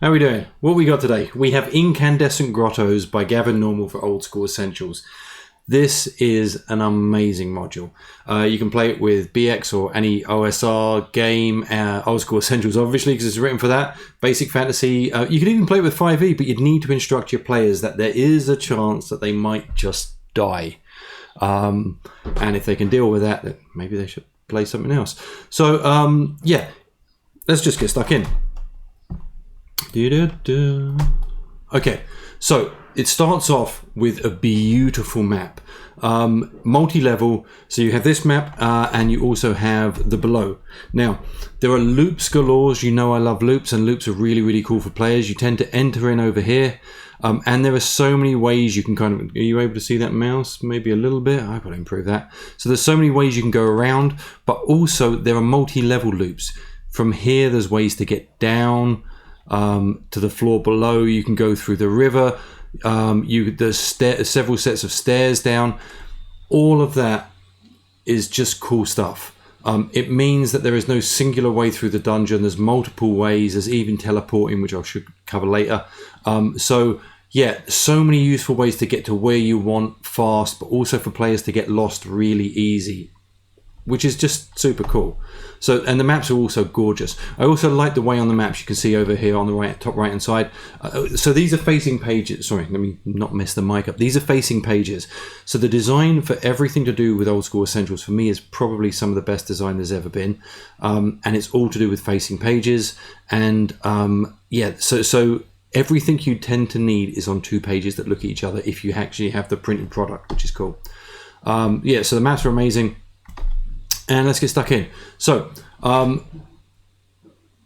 How are we doing? What we got today? We have Incandescent Grottoes by Gavin Normal for Old School Essentials. This is an amazing module. You can play it with BX or any OSR game, Old School Essentials obviously because it's written for that. Basic Fantasy. You can even play it with 5e, but you'd need to instruct your players that there is a chance that they might just die. And if they can deal with that, then maybe they should play something else. So, yeah, let's just get stuck in. Okay, so it starts off with a beautiful map, multi-level. So you have this map and you also have the below. Now there are loops galore. You know I love loops, and loops are really cool for players. You tend to enter in over here, and there are so many ways you can kind of, are you able to see that mouse? Maybe a little bit. I've got to improve that. So there's so many ways you can go around, but also there are multi-level loops. From here there's ways to get down to the floor below. You can go through the river. There's several sets of stairs down. All of that is just cool stuff. It means that there is no singular way through the dungeon. There's multiple ways. There's even teleporting, which I should cover later. So yeah, so many useful ways to get to where you want fast, but also for players to get lost really easy, which is just super cool. So, and the maps are also gorgeous. I also like the way on the maps you can see over here on the right, top right hand side. So these are facing pages. Sorry, let me not mess the mic up. These are facing pages. So the design for everything to do with Old School Essentials for me is probably some of the best design there's ever been. And it's all to do with facing pages. And yeah, so everything you tend to need is on two pages that look at each other if you actually have the printed product, which is cool. Yeah, so the maps are amazing. And let's get stuck in. So, the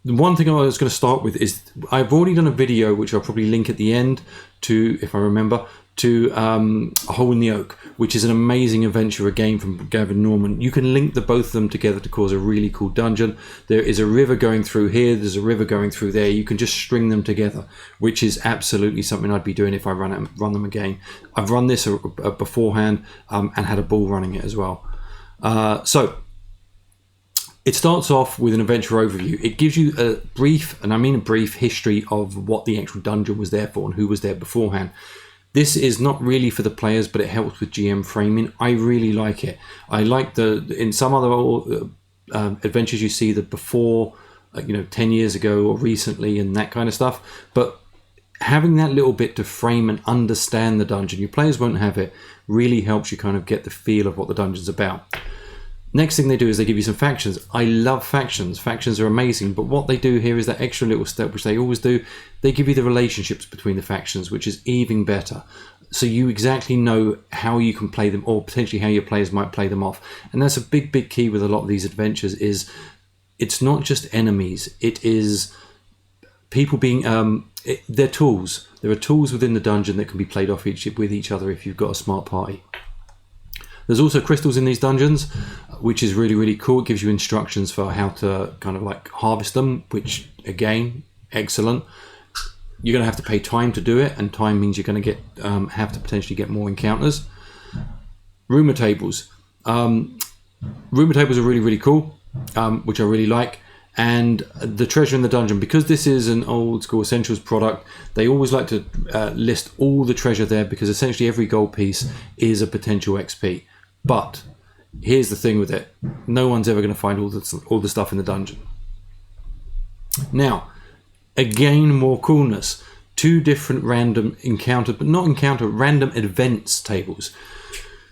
one thing I was going to start with is I've already done a video, which I'll probably link at the end to, if I remember, to A Hole in the Oak, which is an amazing adventure, a game from Gavin Norman. You can link the both of them together to cause a really cool dungeon. There is a river going through here. There's a river going through there. You can just string them together, which is absolutely something I'd be doing if I run them again. I've run this beforehand and had a ball running it as well. So, it starts off with an adventure overview. It gives you a brief, and I mean a brief, history of what the actual dungeon was there for and who was there beforehand. This is not really for the players, but it helps with GM framing. I really like it. I like in some other adventures you see the before, 10 years ago or recently and that kind of stuff. But having that little bit to frame and understand the dungeon, your players won't have it, really helps you kind of get the feel of what the dungeon's about. Next thing they do is they give you some factions. I love factions. Factions are amazing, but what they do here is that extra little step, which they always do. They give you the relationships between the factions, which is even better. So you exactly know how you can play them, or potentially how your players might play them off. And that's a big key with a lot of these adventures. Is it's not just enemies. It is people being they're tools. There are tools within the dungeon that can be played off with each other if you've got a smart party. There's also crystals in these dungeons, which is really cool. It gives you instructions for how to kind of like harvest them, which again, excellent. You're going to have to pay time to do it, and time means you're going to get have to potentially get more encounters. Rumor tables. Rumor tables are really cool, which I really like. And the treasure in the dungeon, because this is an Old School Essentials product, they always like to list all the treasure there, because essentially every gold piece is a potential XP. But here's the thing with it: no one's ever going to find all the stuff in the dungeon. Now, again, more coolness. Two different random random events tables.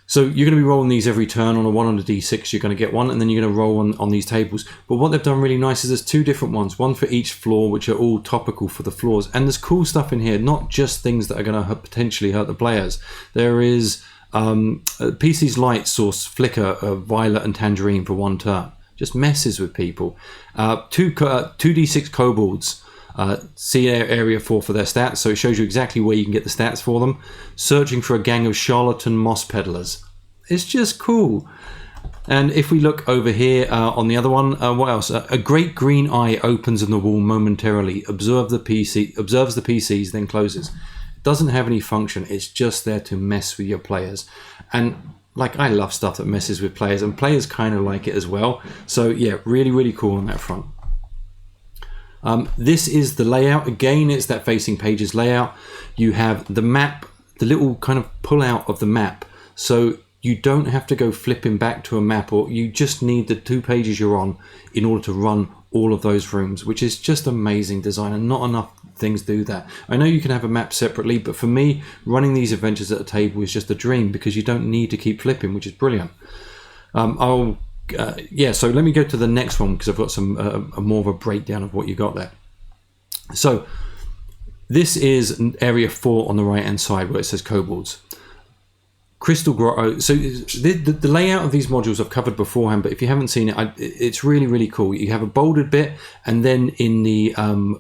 So you're going to be rolling these every turn on a 1 on a d6. You're going to get one, and then you're going to roll on these tables. But what they've done really nice is there's two different ones, one for each floor, which are all topical for the floors. And there's cool stuff in here, not just things that are going to potentially hurt the players. There is PC's light source flicker of violet and tangerine for 1 turn. Just messes with people. 2d6 kobolds. See area 4 for their stats, so it shows you exactly where you can get the stats for them. Searching for a gang of charlatan moss peddlers. It's just cool. And if we look over here on the other one, what else? A great green eye opens in the wall momentarily, observes the PCs, then closes. It doesn't have any function, it's just there to mess with your players. And like, I love stuff that messes with players, and players kind of like it as well. So yeah, really cool on that front. This is the layout. Again, it's that facing pages layout. You have the map, the little kind of pull out of the map. So you don't have to go flipping back to a map, or you just need the 2 pages you're on in order to run all of those rooms, which is just amazing design, and not enough things do that. I know you can have a map separately, but for me, running these adventures at a table is just a dream because you don't need to keep flipping, which is brilliant. So let me go to the next one because I've got some more of a breakdown of what you got there. So this is area 4 on the right hand side where it says kobolds. Crystal Grotto. So the layout of these modules I've covered beforehand, but if you haven't seen it, it's really, really cool. You have a bolded bit, and then in the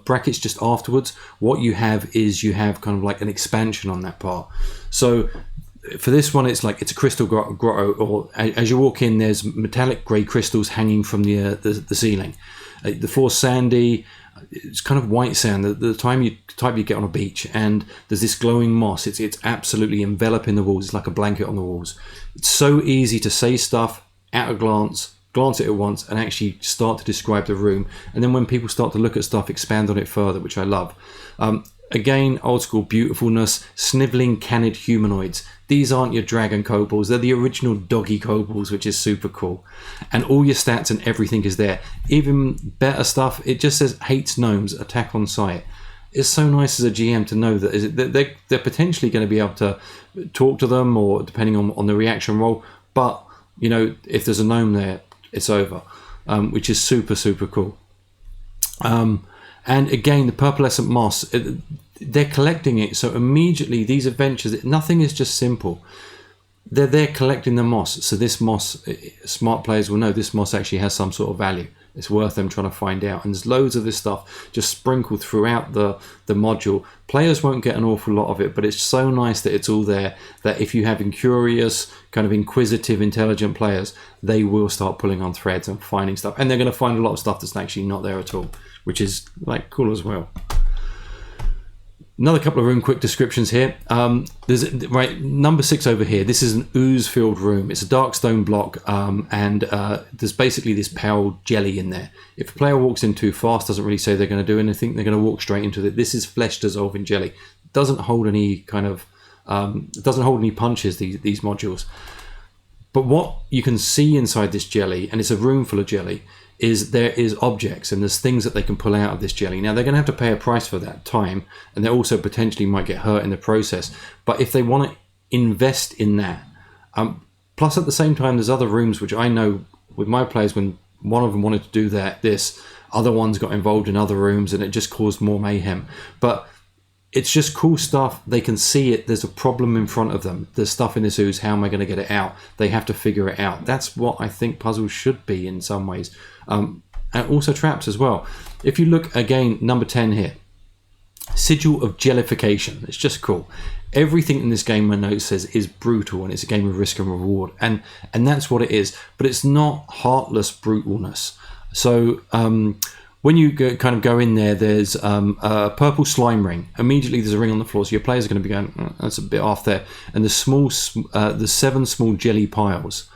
brackets just afterwards, what you have is you have kind of like an expansion on that part. So for this one, it's a crystal grotto, or as you walk in, there's metallic grey crystals hanging from the ceiling. The floor's sandy. It's kind of white sand. The type you get on a beach, and there's this glowing moss. It's absolutely enveloping the walls. It's like a blanket on the walls. It's so easy to say stuff at a glance at it once, and actually start to describe the room. And then when people start to look at stuff, expand on it further, which I love. Again, old school beautifulness, snivelling canid humanoids. These aren't your dragon kobolds, they're the original doggy kobolds, which is super cool. And all your stats and everything is there. Even better stuff, it just says hates gnomes, attack on sight. It's so nice as a GM to know that they're potentially going to be able to talk to them, or depending on the reaction roll. But, you know, if there's a gnome there, it's over, which is super, super cool. And again, the purplescent moss, they're collecting it. So immediately these adventures, nothing is just simple. They're there collecting the moss. So this moss, smart players will know this moss actually has some sort of value. It's worth them trying to find out. And there's loads of this stuff just sprinkled throughout the module. Players won't get an awful lot of it, but it's so nice that it's all there, that if you have curious, kind of inquisitive, intelligent players, they will start pulling on threads and finding stuff. And they're going to find a lot of stuff that's actually not there at all, which is cool as well. Another couple of room quick descriptions here. There's number 6 over here. This is an ooze filled room. It's a dark stone block, and there's basically this pale jelly in there. If a player walks in too fast, doesn't really say they're going to do anything. They're going to walk straight into it. This is flesh dissolving jelly. It doesn't hold any kind of it doesn't hold any punches. These modules. But what you can see inside this jelly, and it's a room full of jelly, is there is objects, and there's things that they can pull out of this jelly. Now they're going to have to pay a price for that time, and they also potentially might get hurt in the process. But if they want to invest in that, plus at the same time, there's other rooms which I know with my players, when one of them wanted to do this, other ones got involved in other rooms, and it just caused more mayhem. But it's just cool stuff. They can see it. There's a problem in front of them. There's stuff in this ooze. How am I going to get it out? They have to figure it out. That's what I think puzzles should be in some ways. And also traps as well. If you look again, number 10 here, sigil of jellification. It's just cool. Everything in this game, I know, says is brutal, and it's a game of risk and reward, and that's what it is. But it's not heartless brutalness. So when you go in there, there's a purple slime ring. Immediately there's a ring on the floor, so your players are going to be going, that's a bit off there. And the 7 small jelly piles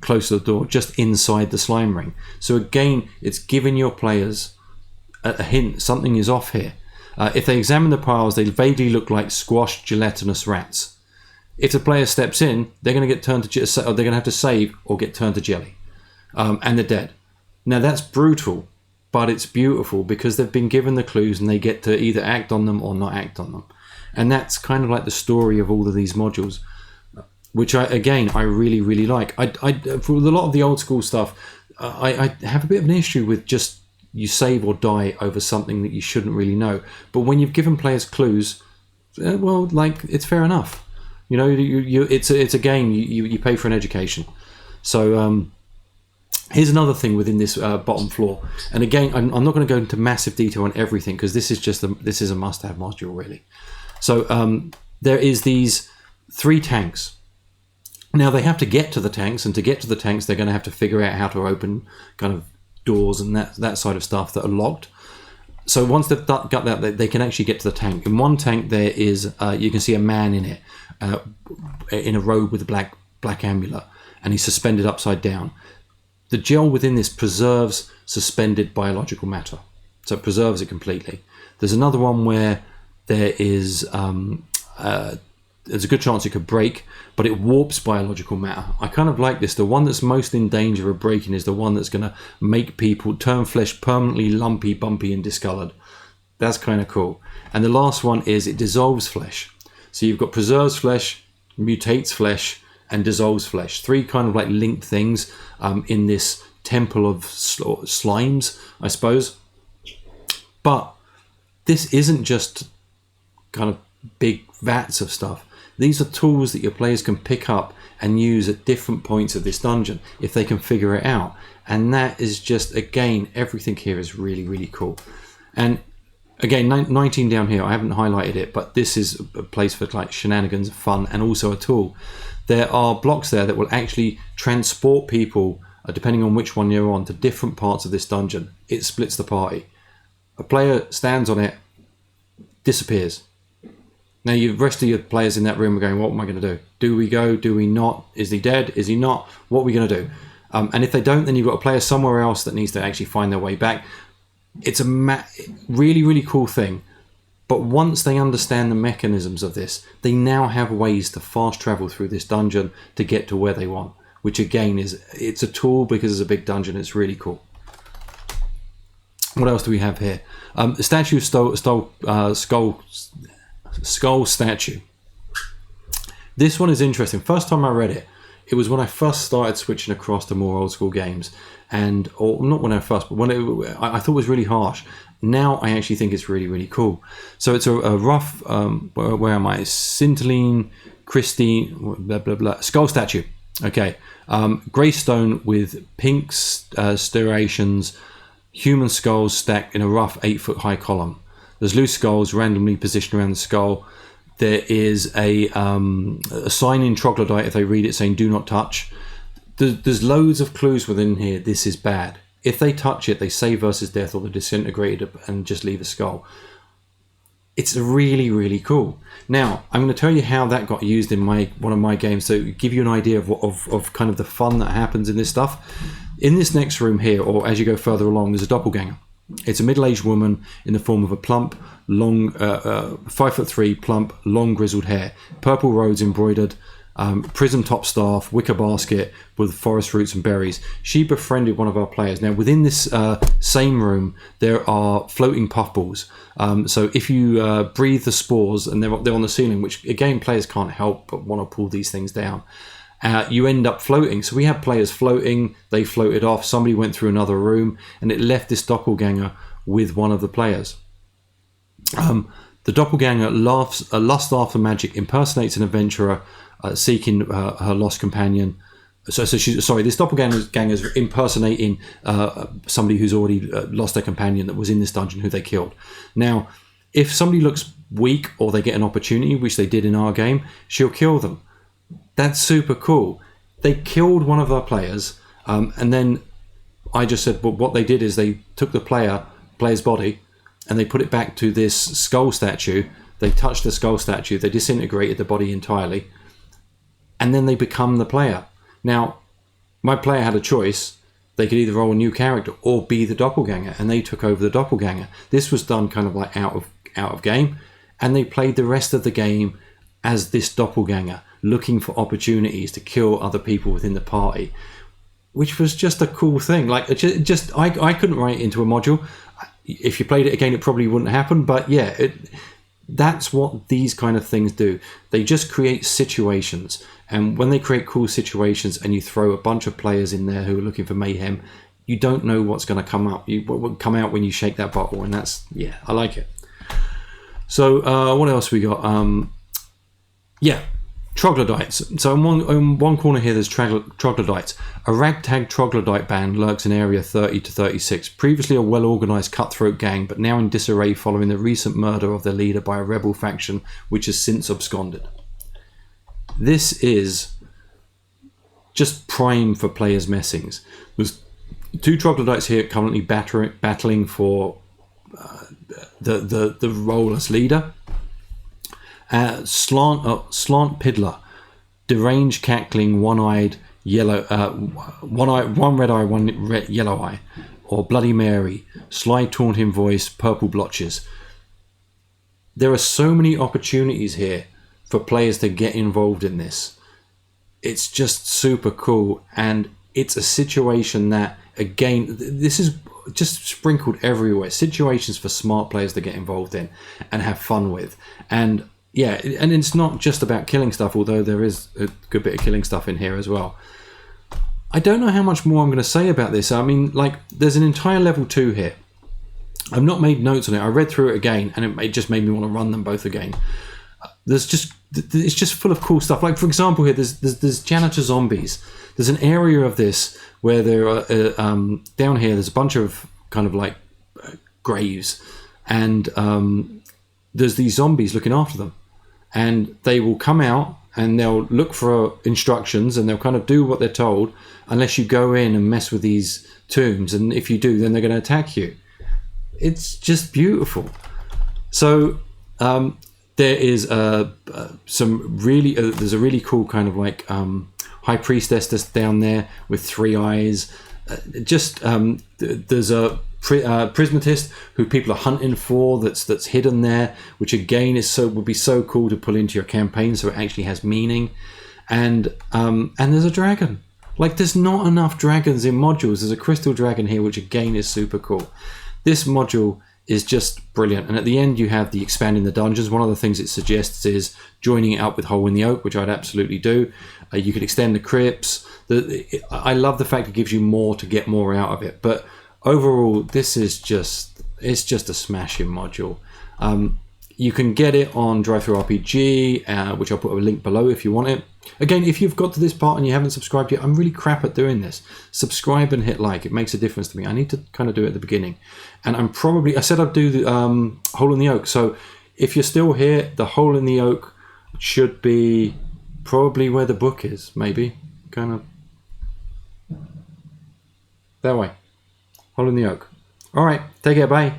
close to the door, just inside the slime ring. So again, it's giving your players a hint, something is off here. If they examine the piles, they vaguely look like squashed gelatinous rats. If the player steps in, they're going to get turned to, or they're going to have to save or get turned to jelly, and they're dead. Now that's brutal, but it's beautiful because they've been given the clues and they get to either act on them or not act on them. And that's kind of like the story of all of these modules, which I really, really like. For a lot of the old school stuff, I have a bit of an issue with just you save or die over something that you shouldn't really know. But when you've given players clues, it's fair enough. You know, it's a game. You pay for an education. So here's another thing within this bottom floor. And again, I'm not going to go into massive detail on everything because this is a must-have module really. So there is these 3 tanks. Now they have to get to the tanks, and to get to the tanks, they're going to have to figure out how to open kind of doors and that side of stuff that are locked. So once they've got that, they can actually get to the tank. In one tank, there is you can see a man in it, in a robe with a black amulet, and he's suspended upside down. The gel within this preserves suspended biological matter. so it preserves it completely. There's another one where there is there's a good chance it could break, but it warps biological matter. I kind of like this. The one that's most in danger of breaking is the one that's going to make people turn flesh permanently lumpy, bumpy, and discoloured. That's kind of cool. And the last one is it dissolves flesh. So you've got preserves flesh, mutates flesh, and dissolves flesh. 3 kind of like linked things in this temple of slimes, I suppose. But this isn't just kind of big vats of stuff. These are tools that your players can pick up and use at different points of this dungeon if they can figure it out. And that is just, again, everything here is really, really cool. And again, 19 down here, I haven't highlighted it, but this is a place for like shenanigans, fun, and also a tool. There are blocks there that will actually transport people, depending on which one you're on, to different parts of this dungeon. It splits the party. A player stands on it, disappears. Now, the rest of your players in that room are going, what am I going to do? Do we go? Do we not? Is he dead? Is he not? What are we going to do? And if they don't, then you've got a player somewhere else that needs to actually find their way back. It's a really, really cool thing. But once they understand the mechanisms of this, they now have ways to fast travel through this dungeon to get to where they want. Which again it's a tool because it's a big dungeon. It's really cool. What else do we have here? The statue skull statue. This one is interesting. First time I read it, it was when I first started switching across to more old school games, or not when I first, but when I thought it was really harsh. Now I actually think it's really, really cool. So it's a rough, where am I? Scintilline, Christine, blah blah blah, skull statue. Okay, grey stone with pink striations, human skulls stacked in a rough 8-foot high column. There's loose skulls randomly positioned around the skull. There is a sign in troglodyte, if they read it, saying do not touch. There's loads of clues within here. This is bad. If they touch it, they say versus death, or they're disintegrated and just leave a skull. It's really, really cool. Now, I'm going to tell you how that got used in one of my games, so give you an idea of kind of the fun that happens in this stuff. In this next room here, or as you go further along, there's a doppelganger. It's a middle-aged woman in the form of a plump, long, 5'3", plump, long grizzled hair, purple rose embroidered, prism top staff, wicker basket with forest roots and berries. She befriended one of our players. Now, within this same room, there are floating puffballs. So if you breathe the spores, and they're on the ceiling, which again players can't help but want to pull these things down. You end up floating. So we had players floating, they floated off, somebody went through another room, and it left this doppelganger with one of the players. The doppelganger lusts after magic, impersonates an adventurer seeking her lost companion. This doppelganger's impersonating somebody who's already lost their companion that was in this dungeon who they killed. Now, if somebody looks weak or they get an opportunity, which they did in our game, she'll kill them. That's super cool. They killed one of our players, and then I just said, well, what they did is they took the player's body and they put it back to this skull statue. They touched the skull statue, they disintegrated the body entirely, and then they become the player. Now, my player had a choice. They could either roll a new character or be the doppelganger, and they took over the doppelganger. This was done kind of like out of game, and they played the rest of the game as this doppelganger, looking for opportunities to kill other people within the party, which was just a cool thing. Like, I couldn't write it into a module. If you played it again, it probably wouldn't happen, but yeah, that's what these kind of things do. They just create situations, and when they create cool situations and you throw a bunch of players in there who are looking for mayhem, you don't know what's going to come up. What will come out when you shake that bottle, and that's, yeah, I like it. So what else we got? Troglodytes. So in one corner here, there's troglodytes. A ragtag troglodyte band lurks in area 30 to 36. Previously a well-organised cutthroat gang, but now in disarray following the recent murder of their leader by a rebel faction, which has since absconded. This is just prime for players' messings. There's 2 troglodytes here currently battling for the role as leader. Slant Piddler, deranged cackling, one red eye, one yellow eye, or Bloody Mary, Sly Taunting Voice, Purple Blotches. There are so many opportunities here for players to get involved in this. It's just super cool, and it's a situation that, again, this is just sprinkled everywhere. Situations for smart players to get involved in and have fun with. And yeah, and it's not just about killing stuff, although there is a good bit of killing stuff in here as well. I don't know how much more I'm going to say about this. I mean, like, there's an entire level 2 here. I've not made notes on it. I read through it again, and it just made me want to run them both again. It's just full of cool stuff. Like, for example, here there's janitor zombies. There's an area of this where there are down here. There's a bunch of kind of like graves, and there's these zombies looking after them, and they will come out and they'll look for instructions, and they'll kind of do what they're told, unless you go in and mess with these tombs. And if you do, then they're going to attack you. It's just beautiful. So there is some really there's a really cool kind of like high priestess that's down there with 3 eyes. There's a prismatist who people are hunting for that's hidden there, which again would be so cool to pull into your campaign, so it actually has meaning. And there's a dragon. Like, there's not enough dragons in modules. There's a crystal dragon here, which again is super cool. This module is just brilliant, and at the end you have the expanding the dungeons. One of the things it suggests is joining it up with Hole in the Oak, which I'd absolutely do. You could extend the crypts. I love the fact it gives you more to get more out of it, but overall this is just a smashing module. You can get it on DriveThruRPG, which I'll put a link below if you want it. Again, if you've got to this part and you haven't subscribed yet, I'm really crap at doing this. Subscribe and hit like. It makes a difference to me. I need to kind of do it at the beginning. And I said I'd do the Hole in the Oak. So if you're still here, the Hole in the Oak should be probably where the book is, maybe. Kind of that way. Hole in the Oak. All right, take care, bye.